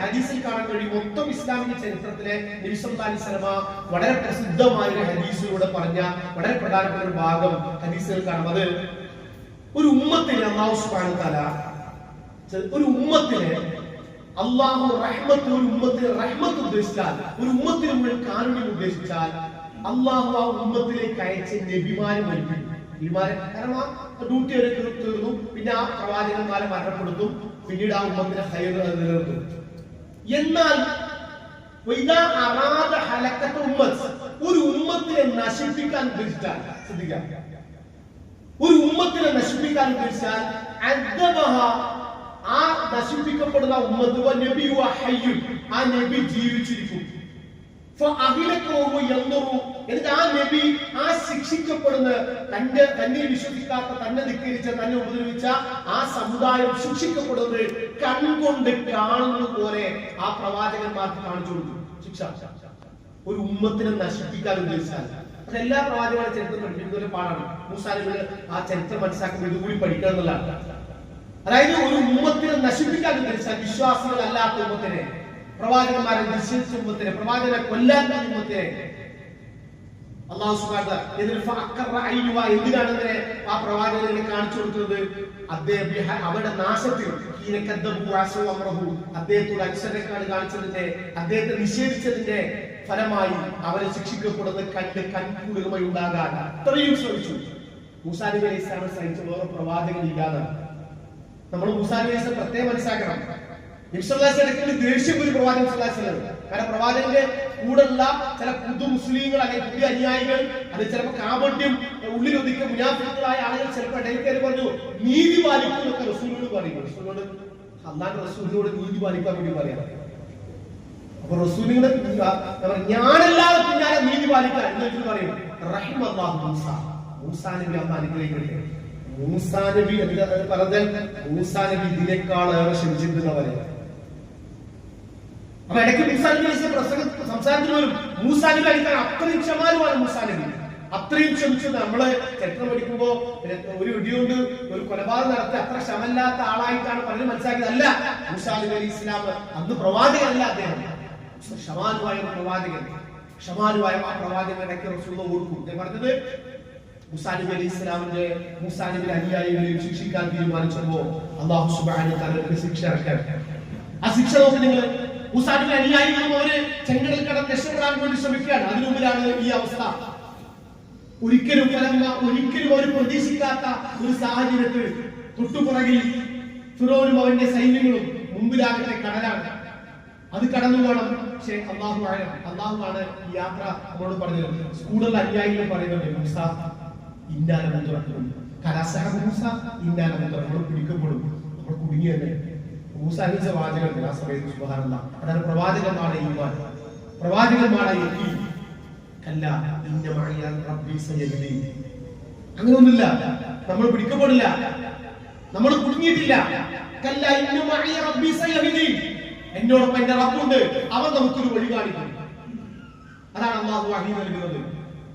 ഹദീസിൽ കാണാൻ കഴിയും. മൊത്തം ഇസ്ലാമിക ചരിത്രത്തിലെ നബി സല്ലല്ലാഹു അലൈഹി വസല്ലമ വളരെ പ്രസിദ്ധമായ ഒരു ഹദീസിലൂടെ പറഞ്ഞ വളരെ പ്രധാനപ്പെട്ട ഒരു ഭാഗം ഹദീസിൽ കാണാം. അത് ഒരു ഉമ്മത്തിന് അല്ലാഹു സുബ്ഹാനഹു വ തആല ഒരു ഉമ്മത്തിന് അല്ലാഹു റഹ്മത്ത്, ഒരു ഉമ്മത്തിന് റഹ്മത്ത് ഉദ്ദേശിച്ചാൽ, ഒരു ഉമ്മത്തിന് മുഴുവൻ കാരുണ്യം ഉദ്ദേശിച്ചാൽ അല്ലാഹു ആ ഉമ്മത്തിലേക്ക് അയച്ച നബിമാരെ മരിപ്പിക്കും. കാരണം ആ ഡ്യൂട്ടി വരെ തീർന്നു, പിന്നെ ആ പ്രവാചകന്മാരെ മരണപ്പെടുത്തും, പിന്നീട് ആ ഉമ്മത്തിനെ ഹൈർ നിലനിർത്തും. എന്നാൽ ഒരു ഉമ്മത്തിനെ നശിപ്പിക്കാൻ ഉദ്ദേശിച്ചാൽ, ശ്രദ്ധിക്കാം, ഒരു ഉമ്മത്തിനെ നശിപ്പിക്കാൻ ഉദ്ദേശിച്ചാൽ ആ നശിപ്പിക്കപ്പെടുന്ന ഉമ്മത്ത് ആ നബി ജീവിച്ചിരിക്കും. എന്നിട്ട് ആ നബി ആ ശിക്ഷിക്കപ്പെടുന്ന തന്നെ വിശ്വസിക്കാത്ത, തന്നെ ധിക്കരിച്ച, തന്നെ ഉപദ്രവിച്ച ആ സമുദായം ശിക്ഷിക്കപ്പെടുന്നത് കൺകൊണ്ട് കാണുന്നത് പോലെ ആ പ്രവാചകന്മാർക്ക് കാണിച്ചു കൊടുക്കും ശിക്ഷ. ഒരു ഉമ്മത്തിനെ നശിപ്പിക്കാൻ ഉദ്ദേശിച്ചാൽ എല്ലാ പ്രവാചകന്മാരുടെ ചരിത്രം പഠിപ്പിക്കുന്ന ഒരു പാടാണ്. മൂസാ നബിയുടെ ആ ചരിത്രം മനസ്സിലാക്കുമ്പോൾ ഇതുകൂടി പഠിക്കണം എന്നുള്ളതാണ്. അതായത് ഒരു ഉമ്മത്തിനെ നശിപ്പിക്കാൻ ഉദ്ദേശിച്ചാൽ വിശ്വാസികളല്ലാത്ത ഉമ്മത്തിനെ, പ്രവാചകന്മാരെ നിശ്ചയിച്ച ഉമ്മത്തിനെ, പ്രവാചകനെ കൊല്ലാത്ത ഉമ്മത്തിനെ അല്ലാഹു സുബ്ഹാനഹു എന്തിനാണ് ഇങ്ങനെ ആ പ്രവാചകനെ കാണിച്ചു കൊടുക്കുന്നത്? അവരുടെ നാശത്തിൽ അദ്ദേഹത്തോട് അനുസരണക്കാട് കാണിച്ചതിന്റെ, അദ്ദേഹത്തെ നിഷേധിച്ചതിന്റെ ഫലമായി അവരെ ശിക്ഷിക്കപ്പെടുന്നത് കൺകൂടുകമായി ഉണ്ടാകാൻ അത്രയും ശ്രമിച്ചു. മൂസാ നബി അലൈഹി സ്വലാമിനെ സഹിച്ച വേറെ പ്രവാചകൻ ഇല്ലാതാണ്. നമ്മൾ മൂസാ നബി അലൈഹി സ്വലാം പ്രത്യേകം മനസ്സിലാക്കണം. ദേഷ്യം ഒരു പ്രവാചകൻ കാരണം പ്രവാചകന്റെ കൂടെയുള്ള ചില പുതു മുസ്ലിങ്ങൾ അല്ലെങ്കിൽ പുതിയ അനുയായികൾ, അത് ചിലപ്പോൾ കാപട്യം ഉള്ളിലൊതുക്കിയ മുനാഫിക്കുകളായ ആളുകൾ ചിലപ്പോൾ ഇടയിൽ കയറി പറഞ്ഞു നീതി പാലിക്കും എന്നൊക്കെ റസൂലിനോട് പറയും. റസൂലിനോട്, അല്ലാഹുവിന്റെ റസൂലിനോട് നീതി പാലിക്കാൻ വേണ്ടി പറയാം. അപ്പൊ റസൂലിനോട് ഞാനല്ലാതെ പിന്നാലെ നീതി പാലിക്കാൻ എന്ന് പറയും. റഹിമല്ലാഹു മൂസ, മൂസാ നബി അല്ലാഹു അനുഗ്രഹിക്കട്ടെ. മൂസാ നബി പറഞ്ഞാൽ മൂസാ നബി ഇതിനേക്കാളേറെ ക്ഷമിച്ചിട്ടുള്ളവരെ. അപ്പൊ ഇടയ്ക്ക് മൂസാ നബി സംസാരത്തിൽ വരും മൂസാ നബി അടിക്കാൻ അത്രയും ക്ഷമാലുമാണ് മൂസാ നബി, അത്രയും ക്ഷമിച്ചത്. നമ്മള് ചരിത്രം പഠിക്കുമ്പോ ഒരു ഇടിയുകൊണ്ട് ഒരു കൊലപാതകം നടത്തി അത്ര ക്ഷമല്ലാത്ത ആളായിട്ടാണ് പലരും മനസ്സിലാക്കിയത്. അല്ല, മൂസാ നബി അലൈഹി ഇസ്ലാം അന്ന് പ്രവാചകനല്ല, അദ്ദേഹം ക്ഷമാലുവായ പ്രവാചകൻ. ക്ഷമാലുവായ ആ പ്രവാചകൻ ഇടയ്ക്ക് റസൂലുള്ളാഹി ഓർക്കും. പറഞ്ഞത് മൂസാ നബി അലൈഹി ഇസ്ലാമിന്റെ മൂസാ നബി അനുയായികളെ ശിക്ഷിക്കാൻ തീരുമാനിച്ചപ്പോൾ അല്ലാഹു സുബ്ഹാനഹു വ തആല ശിക്ഷ ഇറക്കാൻ. ആ ശിക്ഷ നോക്കി നിങ്ങൾ. മൂസാ നബി അനുയായികളും അവര് ചെങ്കടൽ കടന്ന് രക്ഷപ്പെടാൻ വേണ്ടി ശ്രമിക്കുകയാണ്. അതിനു മുമ്പിലാണ് ഈ അവസ്ഥ. ഒരിക്കലും അവർ പ്രതീക്ഷിക്കാത്ത ഒരു സാഹചര്യത്തിൽ തൊട്ടുപുറകിൽ ഫിറോനും അവന്റെ സൈന്യങ്ങളും, മുമ്പിലാകട്ടെ കടലാണ്. അത് കടന്നു പോകണം. പക്ഷേ അള്ളാഹുവാണ് ഈ യാത്ര നമ്മളോട് പറഞ്ഞത്. സ്കൂളിൽ അനുയായികൾ പറയുന്നുണ്ട്, മൂസ ഇന്നാലും തുറക്കും, കലാസഹ മൂസ ഇന്നാലും തുറക്കും, നമ്മൾ പിടിക്കപ്പെടും, നമ്മൾ കുടുങ്ങിയല്ലേ. മൂസ അനിച്ച വാചകങ്ങൾ ആ സമയത്ത് സുബ്ഹാനല്ലാഹ്. അതാണ് പ്രവാചകന്മാരുടെ ഈമാൻ, പ്രവാചകന്മാരുടെ യഖീൻ. കല്ല ഇന്ന മഅയ റബ്ബി സയഹ്ദീൻ. അങ്ങനെയൊന്നുമില്ല, നമ്മൾ പിടിക്കപ്പെടില്ല, നമ്മൾ കുടുങ്ങിയിട്ടില്ല. കല്ല ഇന്ന മഅയ റബ്ബി സയഹ്ദീൻ. എന്നോടൊപ്പം എന്റെ റബ്ബുണ്ട്, അവൻ നമുക്കൊരു വഴി കാണിക്കും. അതാണ് അല്ലാഹു വഹി നൽകുന്നത്.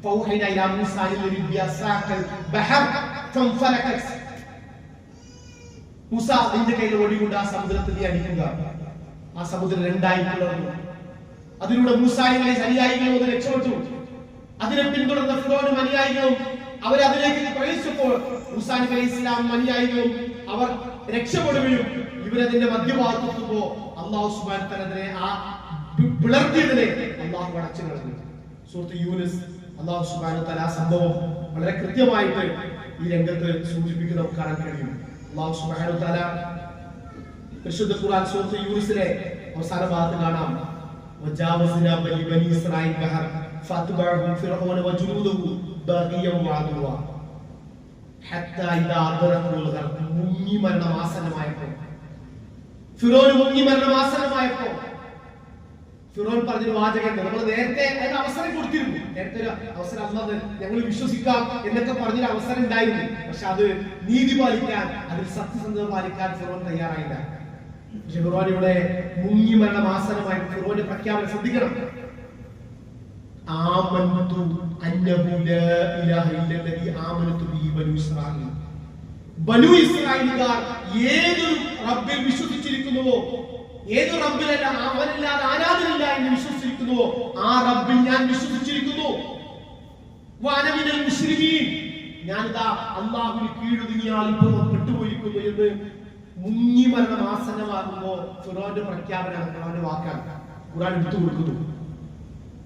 ഫൗഹൈനാ ഇലാ മൂസാ ലിദ്രി ബിഅസാഖൽ ബഹർ ഫൻഫലകത്. മൂസ നിന്റെ കയ്യിൽ വടി കൊണ്ട് ആ സമുദ്രത്തെ നീ അടിക്കുക. ആ സമുദ്രം രണ്ടായി പിളർന്നു. അതിലൂടെ മൂസായികളെ അനുയായികളും അത് രക്ഷപ്പെട്ടു. അതിനെ പിന്തുടർന്ന ഫിറോനും അനുയായികളും അവരതിലേക്ക് പ്രവേശിച്ചപ്പോൾ മൂസാ നബി അലൈഹി ഇസ്ലാം അനുയായികളും അവർ രക്ഷപ്പെടുകയും ഇവരതിന്റെ മധ്യഭാഗത്തെത്തുമ്പോ അല്ലാഹു സുബ്ഹാനഹു വ തആല ആ പിളർത്തിയതിനെ അല്ലാഹു അടച്ചു കളഞ്ഞു. സൂറത്ത് യൂനുസ് അല്ലാഹു സുബ്ഹാനഹു വ തആല ആ സംഭവം വളരെ കൃത്യമായിട്ട് ഈ രംഗത്ത് സൂചിപ്പിക്കുന്ന നമുക്ക് കാണാൻ കഴിയും. അല്ലാഹു സുബ്ഹാനഹു വ തആല പരിശുദ്ധ ഖുർആൻ സൂറത്ത് യൂനുസിലെ അവസാന ഭാഗത്ത് കാണാം, വജാവസ്നാ ബനി ഇസ്രായീൽ ബഹർ ഫഅത്ബഅഹും ഫിർഔന വജുനൂദുഹു ബഗിയൻ വഅദുവ ഹത്താ ഇദാ അദ്റഖുൽ ഗർഖ്. മുങ്ങി മരണമാസന്നമായപ്പോൾ, ഫിറോൻ മുങ്ങി മരണമാസന്നമായപ്പോൾ ഫിറോൻ പറഞ്ഞൊരു വാചകം നമ്മൾ നേരത്തെ അതിന് അവസരം കൊടുത്തിരുന്നു. നേരത്തെ ഒരു അവസരം അല്ലാതെ ഞങ്ങൾ വിശ്വസിക്കാം എന്നൊക്കെ പറഞ്ഞൊരു അവസരം ഉണ്ടായിരുന്നു. പക്ഷെ അത് നീതി പാലിക്കാൻ, അതിൽ സത്യസന്ധത പാലിക്കാൻ ഫിറോൻ തയ്യാറായില്ല. പക്ഷെ ഫിറോൻ ഇവിടെ മുങ്ങി മരണമാസന്നമായി ഫിറോന്റെ പ്രഖ്യാപനം ശ്രദ്ധിക്കണം. ആമന്തു അന്നഹു ലാ ഇലാഹ ഇല്ലല്ലദീ ആമനതു ബിഹി ബനൂ ഇസ്രായീൽ. ബനൂ ഇസ്രായേലുകാർ ഏതൊരു റബ്ബിൽ വിശ്വസിച്ചിരിക്കുന്നുവോ, ഏത് റബ്ബിലല്ല അവനല്ലാതെ ആരാധനയില്ല എന്ന് വിശ്വസിച്ചിരിക്കുന്നുവോ ആ റബ്ബിൽ ഞാൻ വിശ്വസിച്ചിരിക്കുന്നു. വഅന മിനൽ മുശ്രികീൻ. ഞാനിതാ അല്ലാഹുവിന് കീഴൊതുങ്ങിയാൽ ഇപ്പോൾ പെട്ടുപോയിരിക്കുന്നു എന്ന് മുങ്ങി മരണം ആസന്നമാകുമ്പോ ഫിറോന്റെ പ്രഖ്യാപനമാണ്, ഫിറോന്റെ വാക്കാണ്. ഖുർആൻ എടുത്തു കൊടുക്കുന്നു.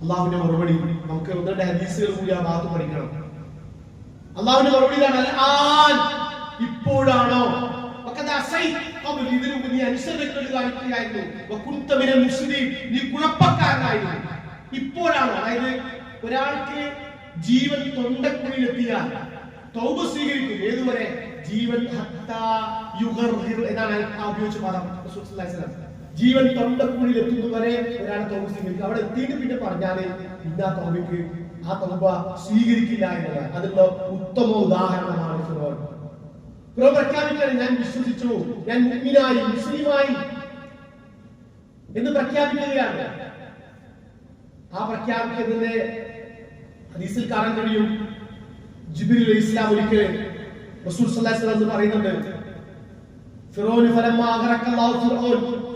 അള്ളാഹുവിന്റെ മറുപടി നമുക്ക് ഒന്നുകൂടെ ഹദീസുകൾ കൂടി ആ ഭാഗത്ത് പഠിക്കണം. അള്ളാഹുവിന്റെ മറുപടി ഇതാണ്, ഇപ്പോഴാണോ ഇതിനു മുമ്പ് നീ അനുസരണക്കേട് കാണിക്കുകയായിരുന്നു, നീ കുഴപ്പക്കാരനായിരുന്നു. ഇപ്പോഴാണോ? അതായത് ഒരാൾക്ക് ജീവൻ തൊണ്ടക്കുഴിയിലെത്തിയാൽ തൗബ സ്വീകരിക്കും. ഏതുവരെ? ജീവൻ എന്നാണ് ഉപയോഗിച്ച പദം. ജീവൻ തൊണ്ടക്കുഴിയിൽ എത്തുന്നവരെ ഒരാളെ തൗബ സ്വീകരിക്കും. അവിടെ എത്തിയിട്ട് പിന്നെ പറഞ്ഞാല് പിന്നെ ആ തൗബയ്ക്ക് ആ തൗബ സ്വീകരിക്കില്ല എന്നത് അതിനുള്ള ഉത്തമ ഉദാഹരണമാണ് ഫിറോൻ. ഫിറോൻ പ്രഖ്യാപിക്കാൻ, ഞാൻ വിശ്വസിച്ചു, ഞാൻ മുഅ്മിനായി, മുസ്ലിമായി എന്ന് പ്രഖ്യാപിക്കുകയാണ്. ആ പ്രഖ്യാപിക്കുന്നതിന്റെ ഹദീസിൽ കാണാൻ കഴിയും. ജിബ്രീൽ അലൈഹി ഇസ്ലാം ഒരിക്കൽ റസൂൽ സല്ലല്ലാഹു അലൈഹി വസല്ലം പറയുന്നുണ്ട്,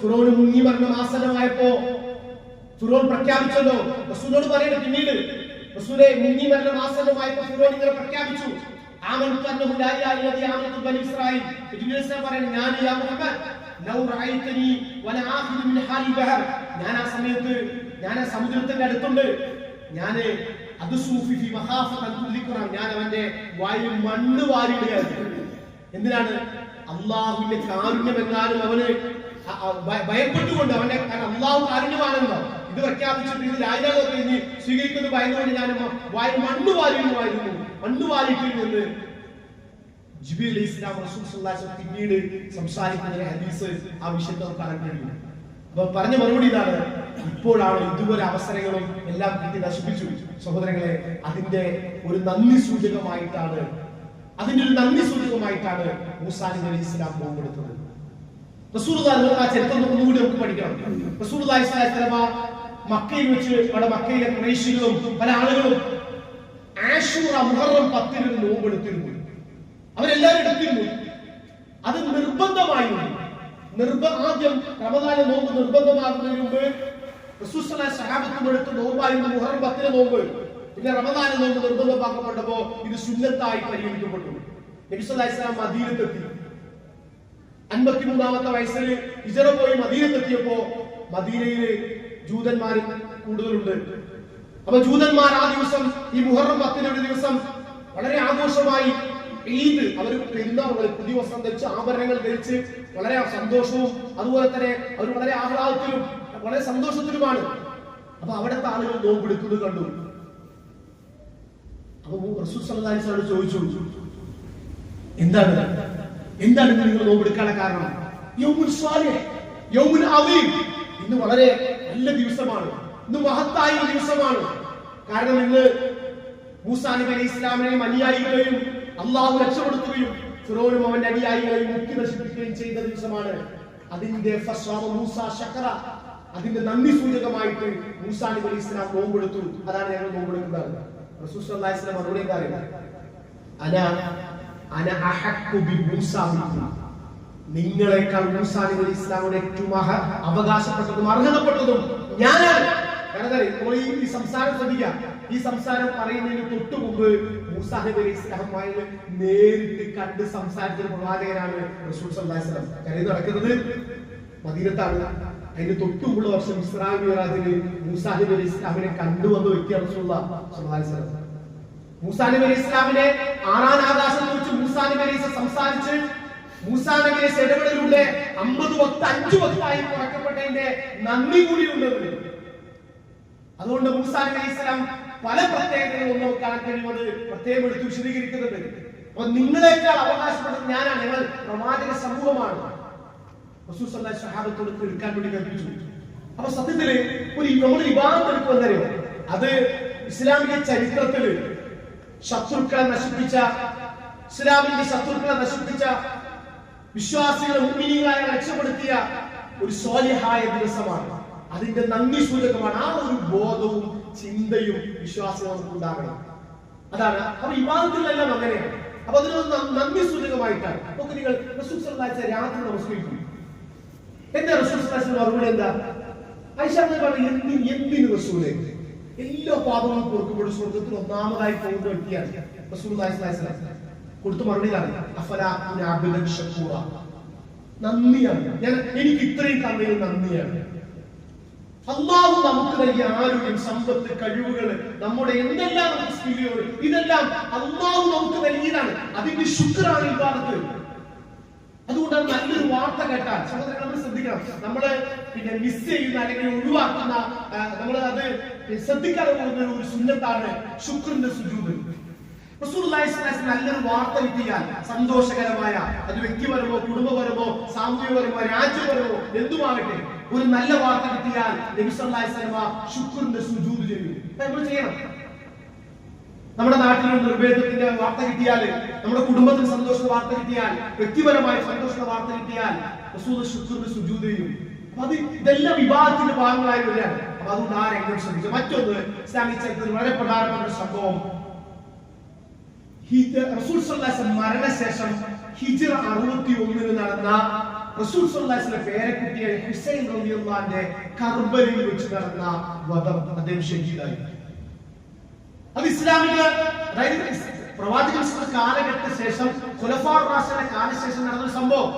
ഫിറോൻ മുങ്ങി മരണമാസന്നമായപ്പോ ഫിറോൻ പ്രഖ്യാപിച്ചല്ലോ. റസൂലിനോട് പറയുന്നത് പിന്നീട്, റസൂലെ മുങ്ങി മരണമാസന്നമായപ്പോ ഫിറോൻ ഇങ്ങനെ പ്രഖ്യാപിച്ചു, ആമനതു അന്നഹു ലാ ഇലാഹ ഇല്ലല്ലദീ ആമനതു ബനീ ഇസ്രായീൽ. ജിബ്രീൽ അലൈഹി ഇസ്ലാം പറയുന്നു, ഞാൻ യാ മുഹമ്മദ് ലൗ റഅയ്തനി വല ആഖിദു മിൻ ഹാലി ബഹർ. ഞാൻ ആ സമയത്ത് ഞാൻ ആ സമുദ്രത്തിന്റെ അടുത്തുണ്ട്, ഞാൻ അദ്സൂഫി ഫി മഖാഫത തുലിഖുറാൻ, ഞാൻ അവന്റെ വായിൽ മണ്ണ് വാരിയിടുകയായിരുന്നു. എന്തിനാണ്? അള്ളാഹുവിന്റെ കാരുണ്യം എങ്ങാനും അവന് ഭയപ്പെട്ടുകൊണ്ട്, അവന്റെ അള്ളാഹു കാരുണ്യമാണല്ലോ ഇത് പ്രഖ്യാപിച്ചിട്ട് ഇത് രാജാവൊക്കെ ഇനി സ്വീകരിക്കുന്നത് ഭയന്നുകൊണ്ട് ഞാൻ വായിൽ മണ്ണ് വാരിയിടുമായിരുന്നു, മണ്ണ് വാരിയിട്ടിരുന്നത്. ജിബ്രീൽ അലൈഹി ഇസ്ലാം റസൂൽ സല്ലല്ലാഹു അലൈഹി വസല്ലം പിന്നീട് സംസാരിക്കുന്ന ഹദീസ് ആ വിഷയത്തിൽ നമുക്ക് കാണാൻ കഴിയും. അപ്പൊ പറഞ്ഞ മറുപടി ഇതാണ്, ഇപ്പോഴാണ് ഇതുപോലെ അവസരങ്ങളും എല്ലാം കിട്ടി നശിപ്പിച്ചു. സഹോദരങ്ങളെ, അതിന്റെ ഒരു നന്ദി സൂചകമായിട്ടാണ് മൂസാ നബി അലൈഹി ഇസ്ലാം പോകുന്നത്. റസൂലുള്ളാഹി ആ ചരിത്രം ഒന്നുകൂടി നമുക്ക് പഠിക്കണം. റസൂലുള്ളാഹി സ്വല്ലല്ലാഹു അലൈഹി വസല്ലം മക്കയിൽ വെച്ച് അവിടെ മക്കയിലെ ഖുറൈശികളും പല ആളുകളും ആശൂറ മുഹറം 10 നോമ്പ് എടുത്തിരുന്നു. അവരെല്ലാവരും എടുത്തിരുന്നു. അത് നിർബന്ധമായിരുന്നു. ആദ്യം റമദാനിലെ നോമ്പ് നിർബന്ധമാകുന്നതിന് മുമ്പ് റസൂൽ സല്ലല്ലാഹു അലൈഹി വസല്ലം എടുത്ത നോമ്പായിരുന്നു മുഹറം 10 നോമ്പ്. പിന്നെ റമദാനിൽ നോമ്പ് നിർബന്ധമാക്കപ്പെട്ടപ്പോ ഇത് സുന്നത്തായി പരിഗണിക്കപ്പെട്ടു. നബി സല്ലല്ലാഹു അലൈഹി വസല്ലം മദീനത്തെത്തി. 53-ാമത്തെ വയസ്സിൽ ഹിജ്റ പോയി മദീനത്തെത്തിയപ്പോ മദീനയില് ജൂതന്മാർ കൂടുതലുണ്ട്. അപ്പൊ ജൂതന്മാർ ആ ദിവസം ഈ മുഹറം 10 ഒരു ദിവസം വളരെ ആഘോഷമായി ഈദ് അവർ പെരുന്നാൾ പുതിയ വസ്ത്രം ധരിച്ച് ആഭരണങ്ങൾ ധരിച്ച് വളരെ സന്തോഷവും അതുപോലെ തന്നെ അവർ വളരെ ആഹ്ലാദത്തിലും വളരെ സന്തോഷത്തിലുമാണ്. അപ്പൊ അവിടുത്തെ ആളുകൾ നോമ്പെടുക്കുന്നത് കണ്ടു. അപ്പൊ റസൂൽ സല്ലല്ലാഹു അലൈഹി വസല്ലം ചോദിച്ചു, എന്താണ് നിങ്ങൾ നോമ്പെടുക്കാനുള്ള കാരണം? യൗമുൻ സ്വാലിഹ്, യൗമുൻ അദീം, ഇന്ന് വളരെ നല്ല ദിവസമാണ്, ഇന്ന് മഹത്തായ ദിവസമാണ്. കാരണം ഇന്ന് മൂസാ നബി അലൈഹി ഇസ്ലാമിനെയും അനുയായികളെയും അള്ളാഹു രക്ഷപ്പെടുത്തുകയും ഫിറോനും അവന്റെ അനുയായികളെയും മുക്തി നശിപ്പിക്കുകയും ചെയ്ത ദിവസമാണ്. അതിന്റെ അതിന്റെ നന്ദി സൂചകമായിട്ട് മൂസാ നബി അലൈഹി ഇസ്ലാം നോമ്പെടുത്തു. അതാണ് ഞങ്ങൾ നോമ്പെടുക്കുന്നത്. റസൂൽ സല്ലല്ലാഹു അലൈഹി വസല്ലം മറുപടി നിങ്ങളെക്കാൾ മൂസാ നബി അലൈഹി ഇസ്ലാമിന് ഏറ്റവും അവകാശപ്പെട്ടതും അർഹതപ്പെട്ടതും ഞാനാണ്. നമ്മൾ ഈ സംസാരം ശ്രദ്ധിക്കാം. ഈ സംസാരം പറയുന്നതിന് തൊട്ടു മുമ്പ് മൂസാ നബി അലൈഹി ഇസ്ലാമുമായി നേരിട്ട് കണ്ട് സംസാരിച്ച പ്രവാചകനാണ് റസൂൽ സല്ലല്ലാഹു അലൈഹി വസല്ലം. കാര്യം നടക്കുന്നത് മദീനത്താണ്. അതിന് തൊട്ടുമുള്ള വർഷം ഇസ്രാ മിഅ്റാജിന് മൂസാ നബി അലൈഹി ഇസ്ലാമിനെ കണ്ടുവന്ന വ്യക്തിയാണ് റസൂലുള്ളാഹി സ്വല്ലല്ലാഹു അലൈഹി വസല്ലം. മൂസാ നബി അലൈഹി ഇസ്ലാമിനെ 6-ാം ആകാശത്ത് വെച്ച് മൂസാ നബി അലൈഹി സംസാരിച്ച് മൂസാ നബി അലൈഹി ഇടപെടലിലൂടെ 50 വക്ത് 5 വക്തായി കുറക്കപ്പെട്ടതിന്റെ നന്ദി കൂടി ഉണ്ട്. അതുകൊണ്ട് മൂസാ നബി അലൈഹി സ്വലാം പല പ്രത്യേകതകളും നമുക്ക് കാണാൻ കഴിയുന്നത് പ്രത്യേകം എടുത്ത് വിശദീകരിക്കുന്നുണ്ട്. അപ്പൊ നിങ്ങളെക്കാൾ അവകാശപ്പെട്ടത് ഞാനാണ്, ഞങ്ങൾ പ്രവാചക സമൂഹമാണ്. റസൂൽ സല്ലല്ലാഹു അലൈഹി സ്വഹാബത്തോട് എടുക്കാൻ വേണ്ടി കൽപ്പിച്ചു. അപ്പൊ സത്യത്തില് നമ്മൾ ഇബാദത്ത് എടുക്കുമെന്നറിയോ, അത് ഇസ്ലാമിക ചരിത്രത്തിൽ ശത്രുക്കളെ നശിപ്പിച്ച, ഇസ്ലാമിന്റെ ശത്രുക്കളെ നശിപ്പിച്ച, വിശ്വാസികളെ മുഅ്മിനീങ്ങളെ രക്ഷപ്പെടുത്തിയ ഒരു സ്വാലിഹായ ദിവസമാണ്. അതിന്റെ നന്ദി സൂചകമാണ്. ആ ഒരു ബോധവും ചിന്തയും വിശ്വാസികൾക്ക് ഉണ്ടാകണം. അതാണ്. അപ്പൊ ഇബാദത്തിലെല്ലാം അങ്ങനെയാണ്. അപ്പൊ അതിനൊരു നന്ദി സൂചകമായിട്ടാണ്. നമുക്ക് നിങ്ങൾ റസൂൽ സല്ലല്ലാഹു അലൈഹി വസല്ലം രാത്രി നമസ്കരിക്കും. എന്താ റസൂൽ സല്ലല്ലാഹു അലൈഹി വസല്ലം മറുപടി എന്താ? ആയിഷ പറഞ്ഞു, എന്തിന് റസൂലേ? എല്ലാ പാപങ്ങളും പൊറുക്കപ്പെടും, സ്വർഗ്ഗത്തിൽ ഒന്നാമതായി പോകുന്ന വ്യക്തിയാണ് റസൂലുള്ളാഹി സ്വല്ലല്ലാഹു അലൈഹി വസല്ലം. കൊടുത്തു മറുപടിയാണ്, അഫലാ അകൂന അബ്ദൻ ശക്കൂറ, നന്ദിയാണ് ഞാൻ, എനിക്ക് ഇത്രയും തന്നതിന് നന്ദിയാണ്. അല്ലാഹു നമുക്ക് നൽകിയ ആരോഗ്യം, സമ്പത്ത്, കഴിവുകൾ, നമ്മുടെ എന്തെല്ലാം സ്കില്ലുകൾ, ഇതെല്ലാം അല്ലാഹു നമുക്ക് നൽകിയതാണ്. അതിന്റെ ശുക്റാണ് ഇബാദത്ത്. അതുകൊണ്ടാണ് നല്ലൊരു വാർത്ത കേട്ടാൽ സഹോദരങ്ങൾ നമ്മൾ ശ്രദ്ധിക്കണം. നമ്മള് മിസ് ചെയ്യുന്ന അല്ലെങ്കിൽ ഒഴിവാക്കുന്ന, നമ്മൾ അത് ശ്രദ്ധിക്കാതെ പോകുന്ന ഒരു സുന്നത്താണ് ശുക്രിന്റെ സുജൂദ്. റസൂലുള്ളാഹി സ്വല്ലല്ലാഹു അലൈഹി വസല്ലം നല്ലൊരു വാർത്ത കിട്ടിയാൽ, സന്തോഷകരമായ, അത് വ്യക്തിപരമോ കുടുംബപരമോ സാമൂഹികപരമോ രാജ്യപരമോ എന്തുമാകട്ടെ, ഒരു നല്ല വാർത്ത കിട്ടിയാൽ നബി സല്ലല്ലാഹു അലൈഹി വസല്ലം ശുക്രിന്റെ സുജൂദ് ചെയ്യും. നമ്മൾ ചെയ്യണം. നമ്മുടെ നാട്ടിൽ നിർഭേദത്തിന്റെ വാർത്ത കിട്ടിയാൽ, നമ്മുടെ കുടുംബത്തിന് സന്തോഷ വാർത്ത കിട്ടിയാൽ, വ്യക്തിപരമായ സന്തോഷ വാർത്ത കിട്ടിയാൽ റസൂൽ ശുക്രിന്റെ സുജൂദ് ചെയ്യും. അത് ഇതെല്ലാം വിവാദത്തിന്റെ ഭാഗങ്ങളായി വരികയാണ്. അപ്പൊ അതുകൊണ്ട് ആ രംഗം ശ്രദ്ധിച്ചു. മറ്റൊന്ന്, ഇസ്ലാമിക ചരിത്രത്തിൽ വളരെ പ്രധാനപ്പെട്ട ഒരു സംഭവം, റസൂൽ സല്ലല്ലാഹു അലൈഹി വസല്ലം മരണശേഷം ഹിജ്റ 61 നടന്ന റസൂൽ സല്ലല്ലാഹു അലൈഹി വസല്ലം പേരക്കുട്ടിയെ ഹുസൈൻ റളിയല്ലാഹു അൻഹു കർബലയിൽ വെച്ച് നടന്ന വധം, അദ്ദേഹം ഷഹീദായി. അത് ഇസ്ലാമിക പ്രവാചകൻ കാലഘട്ട ശേഷം ഖുലഫാ റാഷിദീന്റെ കാലശേഷം നടന്ന സംഭവം.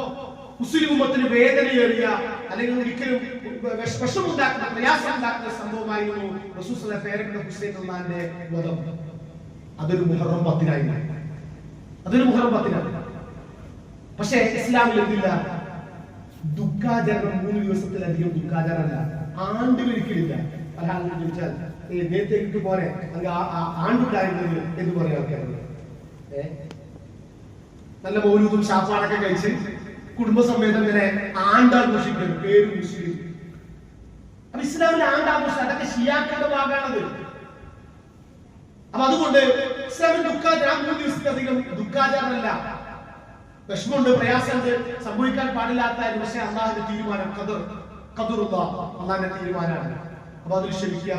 മുസ്ലിം ഉമ്മത്തിന് വേദനയേറിയ അല്ലെങ്കിൽ ഒരിക്കലും വിഷമുണ്ടാക്കുന്ന, പ്രയാസമുണ്ടാക്കുന്ന സംഭവമായിരുന്നു റസൂൽ സല്ലല്ലാഹു അലൈഹി വസല്ലം പേരക്കുട്ടി ഹുസൈൻ റളിയല്ലാഹു അൻഹുവിന്റെ വധം. അതൊരു മുഹറം 10-നായിരുന്നു. പക്ഷേ ഇസ്ലാമിൽ എന്തില്ല? ദുഃഖാചരണം 3 ദിവസത്തിലധികം ദുഃഖാചരണമല്ല, ആണ്ടുകളിക്കലില്ല. പല ആളുകൾ ചോദിച്ചാൽ നേരത്തെ എനിക്ക് പോലെ ആണ്ടുണ്ടായിരുന്നത് എന്ന് പറയാൻ ആൾക്കാരുണ്ട്. നല്ല മൗലൂദും ഷാഫാനൊക്കെ കഴിച്ച് കുടുംബസമേതം ഇങ്ങനെ ആണ്ടാഘോഷിക്കുന്നു, പേര് മുസ്ലിം. അപ്പൊ ഇസ്ലാമിന്റെ ആണ്ടാഘോഷം അതൊക്കെ ഷിയാക്കളുടെ ഭാഗമാണത്. അപ്പൊ അതുകൊണ്ട് ഇസ്ലാമിൽ 3 ദിവസത്തിലധികം ദുഃഖാചാരമല്ല. വിഷമമുണ്ട്, പ്രയാസമുണ്ട്, സംഭവിക്കാൻ പാടില്ലാത്ത, പക്ഷേ അള്ളാഹിന്റെ തീരുമാനം, അള്ളാഹിന്റെ തീരുമാനമാണ്. അപ്പൊ അതിൽ ക്ഷമിക്കുക,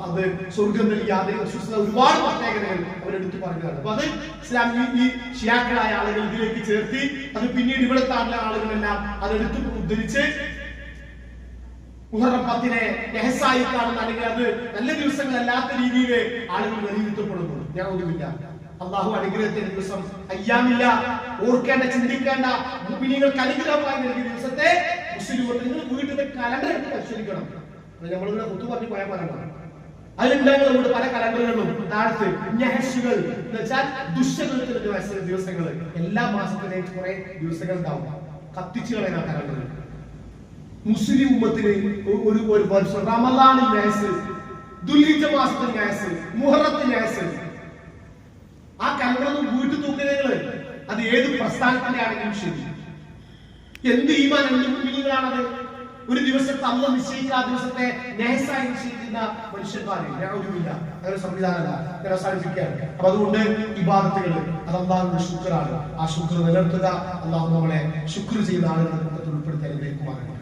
അത് സ്വർഗം നൽകിയാതെ ഒരുപാട് പ്രത്യേകതകൾ അവരെടുത്ത് പറയുകയാണ്. അപ്പൊ അത് ഇസ്ലാം ഈ ഷിയാക്കളായ ആളുകൾ ഇതിലേക്ക് ചേർത്തി, അത് പിന്നീട് ഇവിടുത്തെ ആളുകളെല്ലാം അതെടുത്ത് ഉദ്ധരിച്ച് മുഹറം 10-നെ നെഹസായി കാണുന്ന, അല്ലെങ്കിൽ അത് നല്ല ദിവസങ്ങളല്ലാത്ത രീതിയിൽ ആളുകൾ വിലയിരുത്തപ്പെടുന്നു. ഞാൻ ഒന്നുമില്ല. അള്ളാഹു അനുഗ്രഹത്തിന്റെ ദിവസം, അയ്യാമില്ല, ഓർക്കേണ്ട, ചിന്തിക്കേണ്ട, മുഅ്മിനീങ്ങൾക്ക് അനുഗ്രഹമായി നൽകിയ ദിവസത്തെ മുസ്ലിം നിങ്ങൾ വീട്ടിലെ കലണ്ടർ എടുത്ത് പരിശോധിക്കണം. നമ്മളിവിടെ ഒത്തു പറഞ്ഞു പോയാൽ പറയണം. അതിലുണ്ടാകുന്ന നമ്മുടെ പല കലണ്ടറുകളും താഴത്ത് നെഹസുകൾ എന്ന് വെച്ചാൽ ദുഷ്ടങ്ങളുടെ ദിവസങ്ങൾ. എല്ലാ മാസത്തിലേയും കുറെ ദിവസങ്ങൾ ഉണ്ടാവും. കത്തിച്ചു കളയുന്ന കലണ്ടർ മുസ്ലിം ഉമ്മത്തിന് ഒരു വർഷം റമളാനിൽ നെഹസ്, ദുൽഹിജ്ജ മാസത്തിൽ നെഹസ്, മുഹറത്തിൽ നെഹസ്. ആ കലണ്ടറൊന്നും വീട്ടിൽ തൂക്കുന്നതികള് അത് ഏത് പ്രസ്ഥാനത്തിന്റെ ആണെങ്കിലും ശരി. എന്ത് ഈമാൻ, എന്ത് മുഅ്മിനീങ്ങളാണത്? ഒരു ദിവസത്തെ അല്ലാഹു നിശ്ചയിച്ച ദിവസത്തെ നെഹസായി നിശ്ചയിക്കുന്ന മനുഷ്യന്മാരെ അങ്ങനെ സംവിധാനമല്ല. ഞാൻ അവസാനിപ്പിക്കുകയാണ്. അപ്പൊ അതുകൊണ്ട് ഇബാദത്തുകൾ അത് അല്ലാഹുവിന്റെ ശുക്റാണ്. ആ ശുക്ർ നിലനിർത്തുക. അല്ലാഹു നമ്മളെ ശുക്ർ ചെയ്യുന്ന ആളുകളുടെ കൂട്ടത്തിൽ ഉൾപ്പെടുത്തി അനുഗ്രഹിക്കുമാറാകട്ടെ.